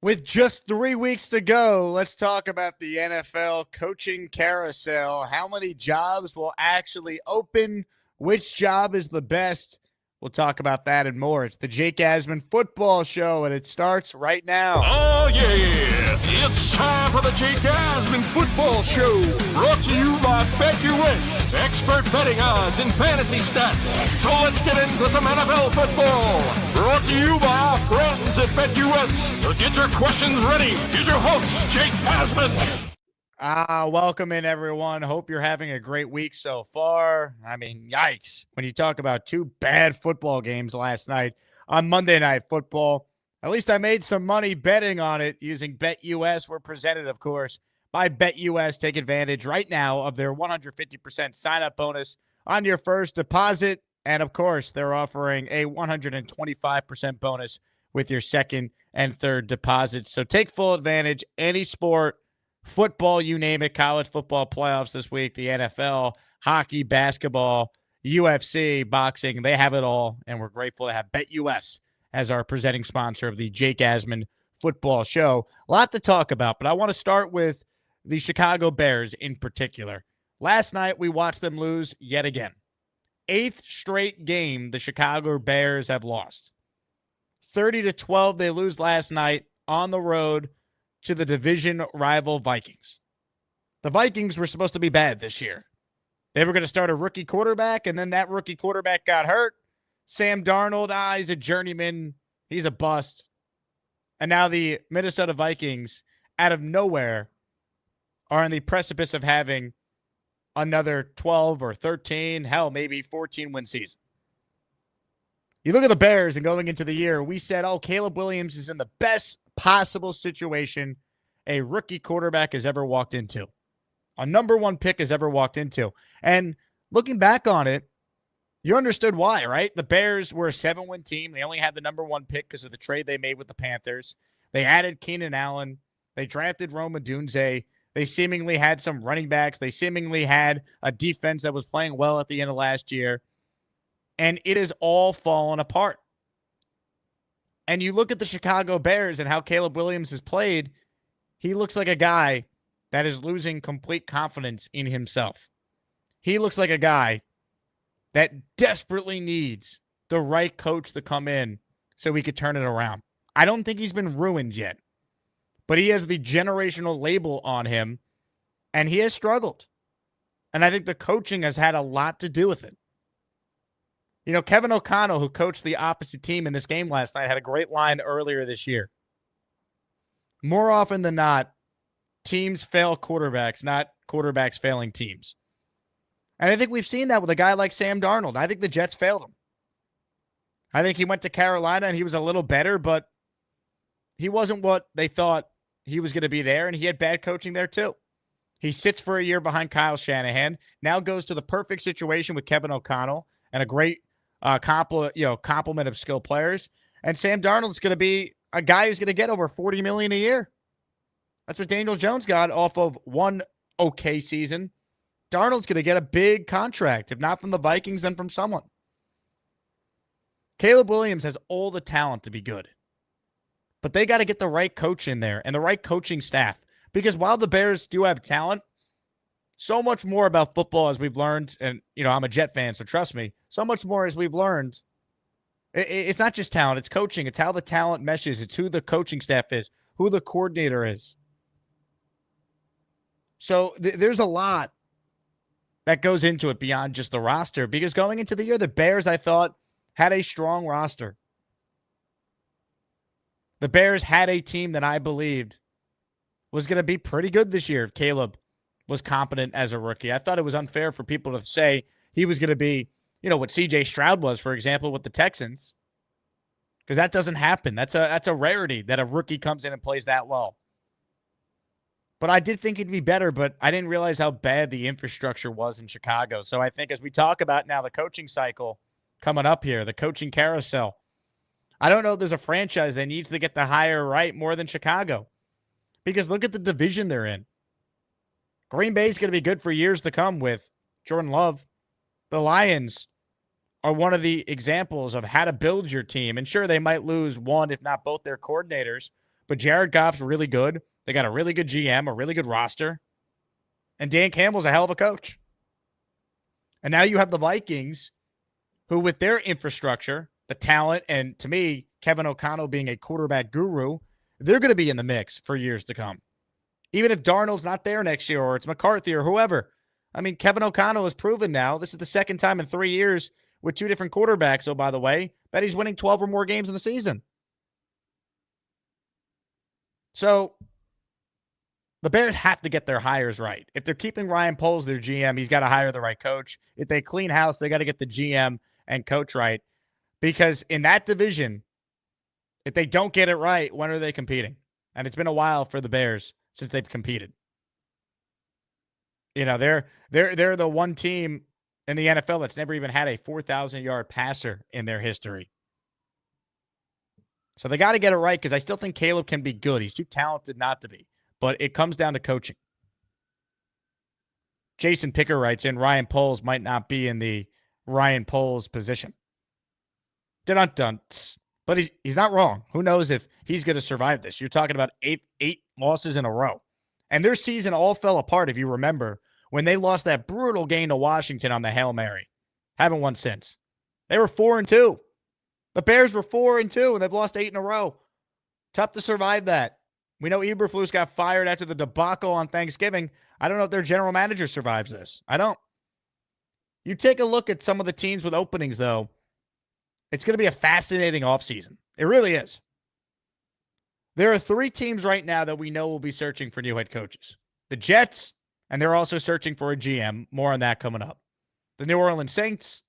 With just 3 weeks to go, let's talk about the NFL Coaching Carousel. How many jobs will actually open? Which job is the best? We'll talk about that and more. It's the Jake Asman Football Show, and it starts right now. Oh, yeah. It's time for the Jake Asman Football Show. Brought to you by BetUS. Expert betting odds and fantasy stats. So let's get into some NFL football. Brought to you by our friends at BetUS. So get your questions ready. Here's your host, Jake Asman. Welcome in, everyone. Hope you're having a great week so far. I mean, yikes. When you talk about two bad football games last night on Monday Night Football, at least I made some money betting on it using BetUS. We're presented, of course, by BetUS. Take advantage right now of their 150% sign-up bonus on your first deposit. And, of course, they're offering a 125% bonus with your second and third deposits. So take full advantage. Any sport, football, you name it, college football playoffs this week, the NFL, hockey, basketball, UFC, boxing, they have it all. And we're grateful to have BetUS as our presenting sponsor of the Jake Asman Football Show. A lot to talk about, but I want to start with the Chicago Bears in particular. Last night, we watched them lose yet again. 8th straight game the Chicago Bears have lost. 30-12, they lose last night on the road to the division rival Vikings. The Vikings were supposed to be bad this year. They were going to start a rookie quarterback, and then that rookie quarterback got hurt. Sam Darnold, he's a journeyman. He's a bust. And now the Minnesota Vikings, out of nowhere, are on the precipice of having another 12 or 13, hell, maybe 14-win season. You look at the Bears, and going into the year, we said, Caleb Williams is in the best possible situation a rookie quarterback has ever walked into. A number one pick has ever walked into. And looking back on it, you understood why, right? The Bears were a 7-win team. They only had the number one pick because of the trade they made with the Panthers. They added Keenan Allen. They drafted Rome Odunze. They seemingly had some running backs. They seemingly had a defense that was playing well at the end of last year. And it has all fallen apart. And you look at the Chicago Bears and how Caleb Williams has played, he looks like a guy that is losing complete confidence in himself. He looks like a guy that desperately needs the right coach to come in so he could turn it around. I don't think he's been ruined yet, but he has the generational label on him, and he has struggled. And I think the coaching has had a lot to do with it. You know, Kevin O'Connell, who coached the opposite team in this game last night, had a great line earlier this year. More often than not, teams fail quarterbacks, not quarterbacks failing teams. And I think we've seen that with a guy like Sam Darnold. I think the Jets failed him. I think he went to Carolina and he was a little better, but he wasn't what they thought he was going to be there, and he had bad coaching there too. He sits for a year behind Kyle Shanahan, now goes to the perfect situation with Kevin O'Connell and a great complement of skill players. And Sam Darnold's going to be a guy who's going to get over $40 million a year. That's what Daniel Jones got off of one okay season. Darnold's going to get a big contract, if not from the Vikings, then from someone. Caleb Williams has all the talent to be good. But they got to get the right coach in there and the right coaching staff. Because while the Bears do have talent, so much more about football as we've learned, and, I'm a Jet fan, so trust me, so much more as we've learned. It's not just talent, it's coaching. It's how the talent meshes. It's who the coaching staff is, who the coordinator is. So there's a lot that goes into it beyond just the roster, because going into the year, the Bears, I thought, had a strong roster. The Bears had a team that I believed was going to be pretty good this year if Caleb was competent as a rookie. I thought it was unfair for people to say he was going to be, what C.J. Stroud was, for example, with the Texans, because that doesn't happen. That's a rarity that a rookie comes in and plays that well. But I did think he'd be better, but I didn't realize how bad the infrastructure was in Chicago. So I think as we talk about now the coaching cycle coming up here, the coaching carousel, I don't know if there's a franchise that needs to get the hire right more than Chicago. Because look at the division they're in. Green Bay's going to be good for years to come with Jordan Love. The Lions are one of the examples of how to build your team. And sure, they might lose one, if not both, their coordinators. But Jared Goff's really good. They got a really good GM, a really good roster. And Dan Campbell's a hell of a coach. And now you have the Vikings, who with their infrastructure, the talent, and to me, Kevin O'Connell being a quarterback guru, they're going to be in the mix for years to come. Even if Darnold's not there next year or it's McCarthy or whoever. I mean, Kevin O'Connell has proven now, this is the second time in 3 years with two different quarterbacks, oh, by the way, that he's winning 12 or more games in the season. So the Bears have to get their hires right. If they're keeping Ryan Poles their GM, he's got to hire the right coach. If they clean house, they got to get the GM and coach right. Because in that division, if they don't get it right, when are they competing? And it's been a while for the Bears since they've competed. You know, they're the one team in the NFL that's never even had a 4,000-yard passer in their history. So they got to get it right because I still think Caleb can be good. He's too talented not to be. But it comes down to coaching. Jason Picker writes in, Ryan Poles might not be in the Ryan Poles position. Dun-dun-dun. But he's not wrong. Who knows if he's going to survive this? You're talking about eight losses in a row. And their season all fell apart, if you remember, when they lost that brutal game to Washington on the Hail Mary. Haven't won since. They were 4-2. The Bears were 4-2, and they've lost 8 in a row. Tough to survive that. We know Eberflus got fired after the debacle on Thanksgiving. I don't know if their general manager survives this. I don't. You take a look at some of the teams with openings, though. It's going to be a fascinating offseason. It really is. There are 3 teams right now that we know will be searching for new head coaches. The Jets, and they're also searching for a GM. More on that coming up. The New Orleans Saints,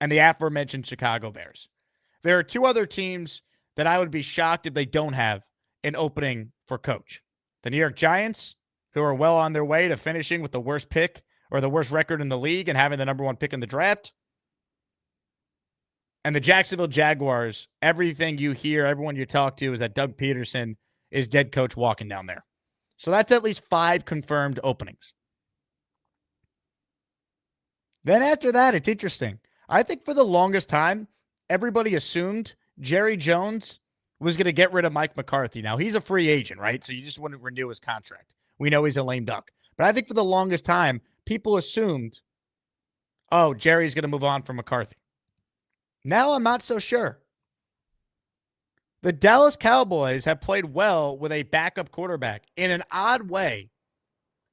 and the aforementioned Chicago Bears. There are 2 other teams that I would be shocked if they don't have an opening for coach. The New York Giants, who are well on their way to finishing with the worst pick or the worst record in the league and having the number 1 pick in the draft. And the Jacksonville Jaguars, everything you hear, everyone you talk to is that Doug Peterson is dead coach walking down there. So that's at least 5 confirmed openings. Then after that, it's interesting. I think for the longest time, everybody assumed Jerry Jones was going to get rid of Mike McCarthy. Now, he's a free agent, right? So you just wouldn't renew his contract. We know he's a lame duck. But I think for the longest time, people assumed, oh, Jerry's going to move on from McCarthy. Now I'm not so sure. The Dallas Cowboys have played well with a backup quarterback. In an odd way,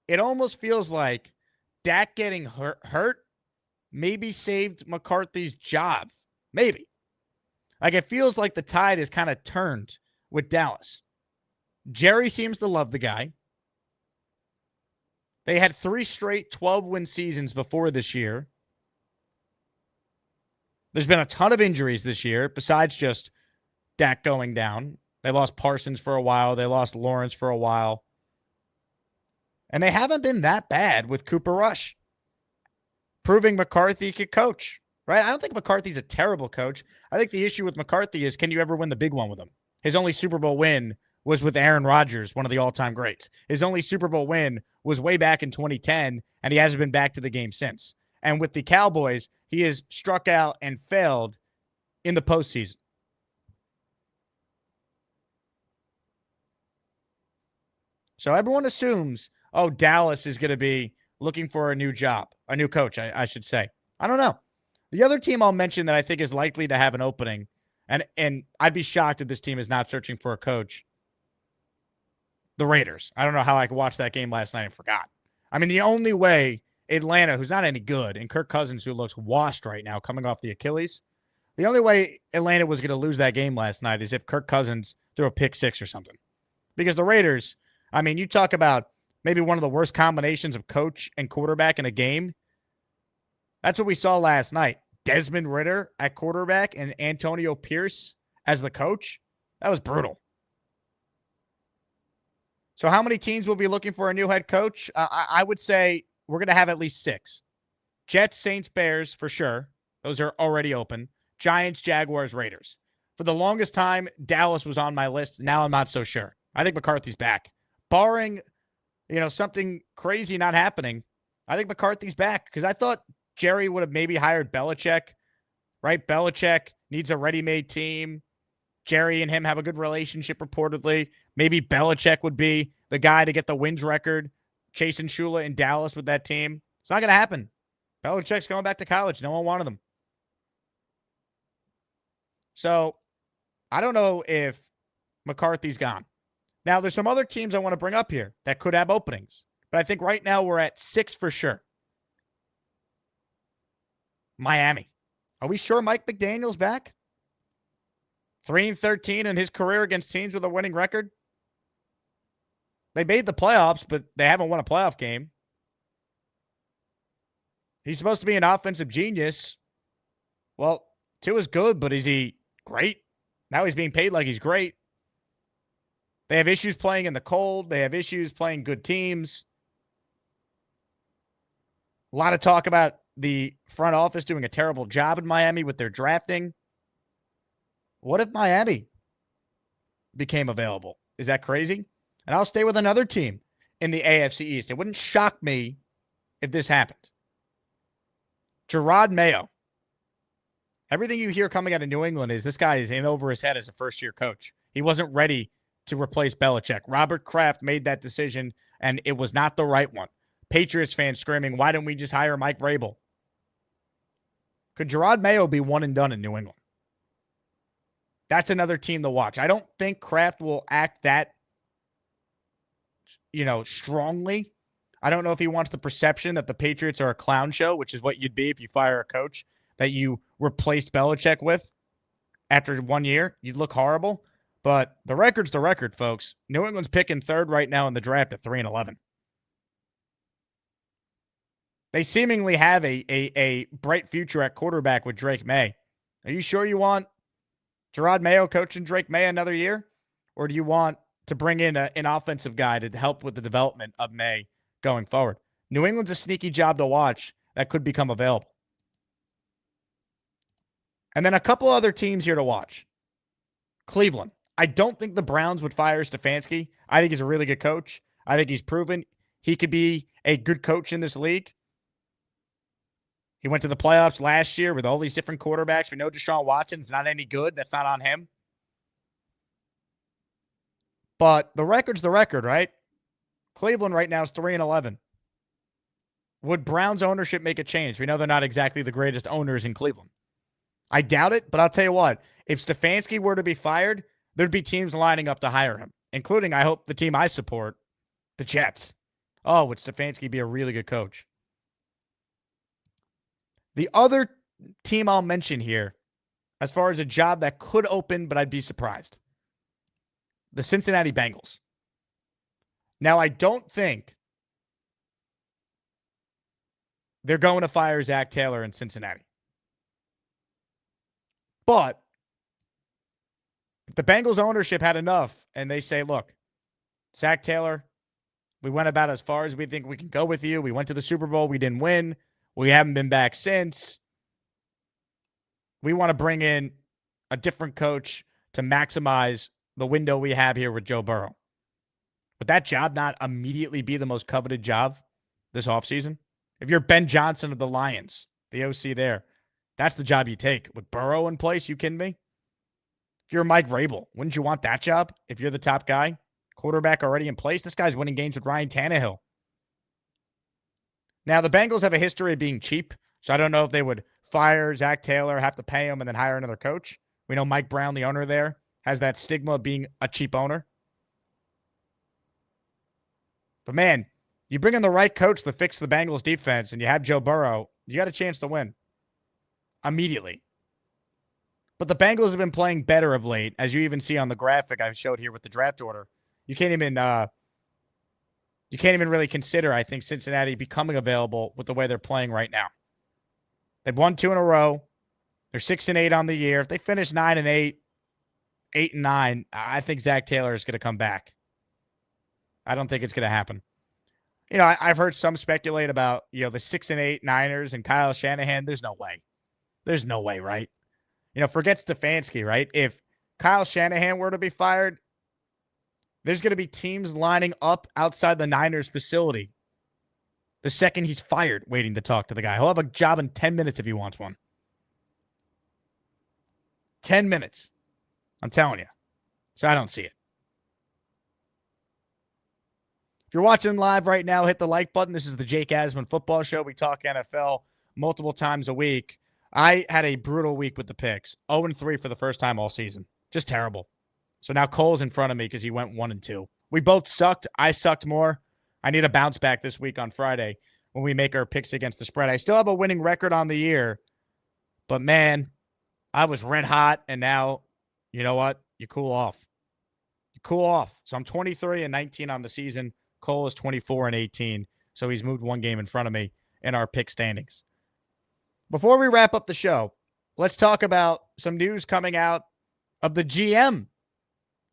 it almost feels like Dak getting hurt maybe saved McCarthy's job. Maybe. Like, it feels like the tide is kind of turned with Dallas. Jerry seems to love the guy. They had 3 straight 12-win seasons before this year. There's been a ton of injuries this year, besides just Dak going down. They lost Parsons for a while. They lost Lawrence for a while. And they haven't been that bad with Cooper Rush, proving McCarthy could coach. Right? I don't think McCarthy's a terrible coach. I think the issue with McCarthy is, can you ever win the big one with him? His only Super Bowl win was with Aaron Rodgers, one of the all-time greats. His only Super Bowl win was way back in 2010, and he hasn't been back to the game since. And with the Cowboys, he has struck out and failed in the postseason. So everyone assumes, oh, Dallas is going to be looking for a new job, a new coach, I should say. I don't know. The other team I'll mention that I think is likely to have an opening, and I'd be shocked if this team is not searching for a coach, the Raiders. I don't know how I could watch that game last night and forgot. I mean, the only way Atlanta, who's not any good, and Kirk Cousins, who looks washed right now, coming off the Achilles, the only way Atlanta was going to lose that game last night is if Kirk Cousins threw a pick 6 or something. Because the Raiders, I mean, you talk about maybe one of the worst combinations of coach and quarterback in a game. That's what we saw last night. Desmond Ridder at quarterback and Antonio Pierce as the coach. That was brutal. So how many teams will be looking for a new head coach? I would say we're going to have at least 6. Jets, Saints, Bears, for sure. Those are already open. Giants, Jaguars, Raiders. For the longest time, Dallas was on my list. Now I'm not so sure. I think McCarthy's back. Barring, something crazy not happening, I think McCarthy's back because I thought Jerry would have maybe hired Belichick, right? Belichick needs a ready-made team. Jerry and him have a good relationship reportedly. Maybe Belichick would be the guy to get the wins record, chasing Shula in Dallas with that team. It's not going to happen. Belichick's going back to college. No one wanted him. So I don't know if McCarthy's gone. Now, there's some other teams I want to bring up here that could have openings. But I think right now we're at 6 for sure. Miami. Are we sure Mike McDaniel's back? 3-13 in his career against teams with a winning record. They made the playoffs, but they haven't won a playoff game. He's supposed to be an offensive genius. Well, Tua's good, but is he great? Now he's being paid like he's great. They have issues playing in the cold. They have issues playing good teams. A lot of talk about the front office doing a terrible job in Miami with their drafting. What if Miami became available? Is that crazy? And I'll stay with another team in the AFC East. It wouldn't shock me if this happened. Gerard Mayo. Everything you hear coming out of New England is this guy is in over his head as a first-year coach. He wasn't ready to replace Belichick. Robert Kraft made that decision, and it was not the right one. Patriots fans screaming, why didn't we just hire Mike Vrabel? Could Gerard Mayo be one and done in New England? That's another team to watch. I don't think Kraft will act that, strongly. I don't know if he wants the perception that the Patriots are a clown show, which is what you'd be if you fire a coach that you replaced Belichick with after 1 year. You'd look horrible. But the record's the record, folks. New England's picking third right now in the draft at 3-11. They seemingly have a bright future at quarterback with Drake May. Are you sure you want Gerard Mayo coaching Drake May another year? Or do you want to bring in an offensive guy to help with the development of May going forward? New England's a sneaky job to watch that could become available. And then a couple other teams here to watch. Cleveland. I don't think the Browns would fire Stefanski. I think he's a really good coach. I think he's proven he could be a good coach in this league. He went to the playoffs last year with all these different quarterbacks. We know Deshaun Watson's not any good. That's not on him. But the record's the record, right? Cleveland right now is 3-11. Would Browns ownership make a change? We know they're not exactly the greatest owners in Cleveland. I doubt it, but I'll tell you what. If Stefanski were to be fired, there'd be teams lining up to hire him, including, I hope, the team I support, the Jets. Oh, would Stefanski be a really good coach? The other team I'll mention here, as far as a job that could open, but I'd be surprised, the Cincinnati Bengals. Now, I don't think they're going to fire Zach Taylor in Cincinnati. But if the Bengals ownership had enough and they say, look, Zach Taylor, we went about as far as we think we can go with you. We went to the Super Bowl. We didn't win. We haven't been back since. We want to bring in a different coach to maximize the window we have here with Joe Burrow. Would that job not immediately be the most coveted job this offseason? If you're Ben Johnson of the Lions, the OC there, that's the job you take. With Burrow in place, you kidding me? If you're Mike Vrabel, wouldn't you want that job if you're the top guy? Quarterback already in place? This guy's winning games with Ryan Tannehill. Now, the Bengals have a history of being cheap, so I don't know if they would fire Zach Taylor, have to pay him, and then hire another coach. We know Mike Brown, the owner there, has that stigma of being a cheap owner. But, man, you bring in the right coach to fix the Bengals defense and you have Joe Burrow, you got a chance to win immediately. But the Bengals have been playing better of late, as you even see on the graphic I showed here with the draft order. You can't even really consider, I think, Cincinnati becoming available with the way they're playing right now. They've won 2 in a row. They're 6-8 on the year. If they finish 9-8, 8-9, I think Zach Taylor is going to come back. I don't think it's going to happen. I've heard some speculate about, the 6-8 Niners and Kyle Shanahan. There's no way. There's no way, right? Forget Stefanski, right? If Kyle Shanahan were to be fired, there's going to be teams lining up outside the Niners facility the second he's fired, waiting to talk to the guy. He'll have a job in 10 minutes if he wants one. 10 minutes. I'm telling you. So I don't see it. If you're watching live right now, hit the like button. This is the Jake Asman Football Show. We talk NFL multiple times a week. I had a brutal week with the picks. 0-3 for the first time all season. Just terrible. So now Cole's in front of me because he went 1-2. We both sucked. I sucked more. I need a bounce back this week on Friday when we make our picks against the spread. I still have a winning record on the year. But, man, I was red hot, and now, you know what? You cool off. You cool off. So I'm 23-19 on the season. Cole is 24-18, so he's moved one game in front of me in our pick standings. Before we wrap up the show, let's talk about some news coming out of the GM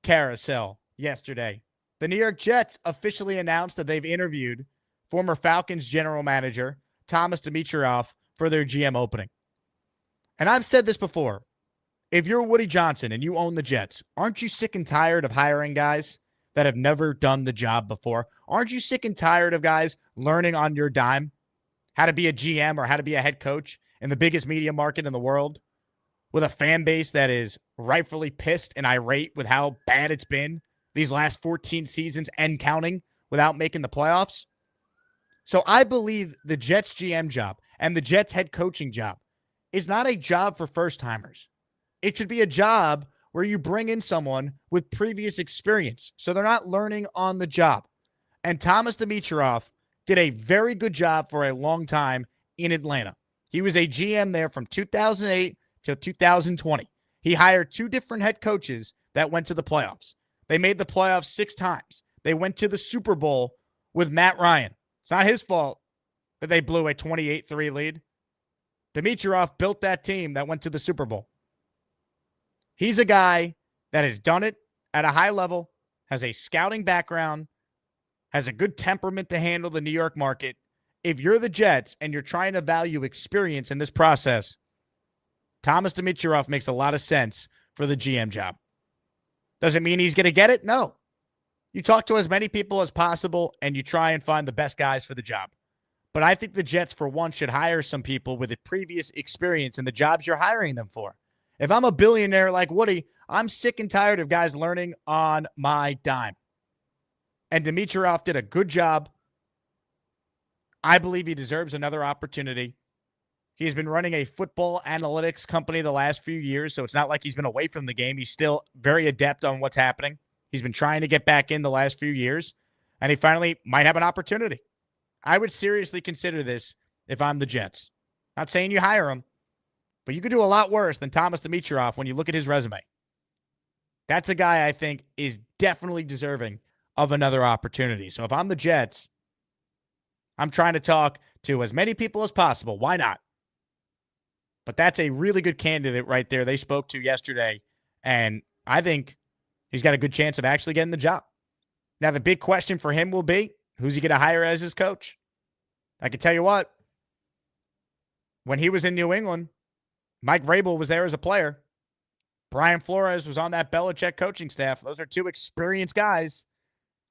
carousel yesterday. The New York Jets officially announced that they've interviewed former Falcons general manager Thomas Dimitroff for their GM opening. And I've said this before. If you're Woody Johnson and you own the Jets, aren't you sick and tired of hiring guys that have never done the job before? Aren't you sick and tired of guys learning on your dime how to be a GM or how to be a head coach in the biggest media market in the world with a fan base that is rightfully pissed and irate with how bad it's been these last 14 seasons and counting without making the playoffs? So I believe the Jets GM job and the Jets head coaching job is not a job for first-timers. It should be a job where you bring in someone with previous experience so they're not learning on the job. And Thomas Dimitroff did a very good job for a long time in Atlanta. He was a GM there from 2008 to 2020. He hired two different head coaches that went to the playoffs. They made the playoffs 6 times. They went to the Super Bowl with Matt Ryan. It's not his fault that they blew a 28-3 lead. Dimitroff built that team that went to the Super Bowl. He's a guy that has done it at a high level, has a scouting background, has a good temperament to handle the New York market. If you're the Jets and you're trying to value experience in this process, Thomas Dimitroff makes a lot of sense for the GM job. Does it mean he's going to get it? No. You talk to as many people as possible and you try and find the best guys for the job. But I think the Jets, for one, should hire some people with a previous experience in the jobs you're hiring them for. If I'm a billionaire like Woody, I'm sick and tired of guys learning on my dime. And Dimitroff did a good job. I believe he deserves another opportunity. He's been running a football analytics company the last few years, so it's not like he's been away from the game. He's still very adept on what's happening. He's been trying to get back in the last few years, and he finally might have an opportunity. I would seriously consider this if I'm the Jets. Not saying you hire him, but you could do a lot worse than Thomas Dimitroff when you look at his resume. That's a guy I think is definitely deserving of another opportunity. So if I'm the Jets, I'm trying to talk to as many people as possible. Why not? But that's a really good candidate right there they spoke to yesterday, and I think he's got a good chance of actually getting the job. Now, the big question for him will be, who's he going to hire as his coach? I can tell you what, when he was in New England, Mike Vrabel was there as a player. Brian Flores was on that Belichick coaching staff. Those are two experienced guys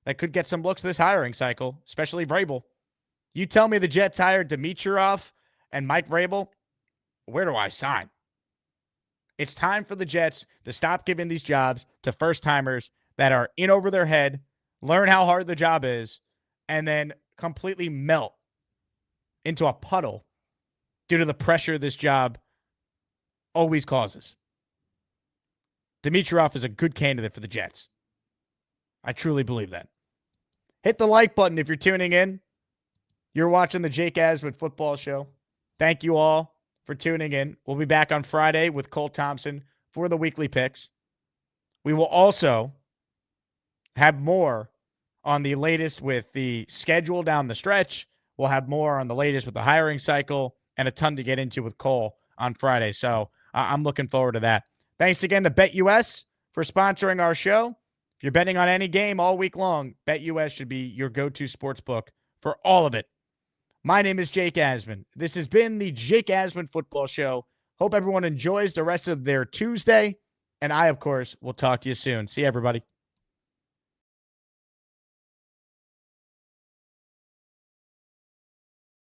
that could get some looks this hiring cycle, especially Vrabel. You tell me the Jets hired Dimitroff and Mike Vrabel, where do I sign? It's time for the Jets to stop giving these jobs to first-timers that are in over their head, learn how hard the job is, and then completely melt into a puddle due to the pressure this job always causes. Dimitroff is a good candidate for the Jets. I truly believe that. Hit the like button if you're tuning in. You're watching the Jake Asman Football Show. Thank you all for tuning in. We'll be back on Friday with Cole Thompson for the weekly picks. We will also have more on the latest with the schedule down the stretch. We'll have more on the latest with the hiring cycle and a ton to get into with Cole on Friday. So I'm looking forward to that. Thanks again to BetUS for sponsoring our show. If you're betting on any game all week long, BetUS should be your go-to sportsbook for all of it. My name is Jake Asman. This has been the Jake Asman Football Show. Hope everyone enjoys the rest of their Tuesday. And I, of course, will talk to you soon. See you, everybody.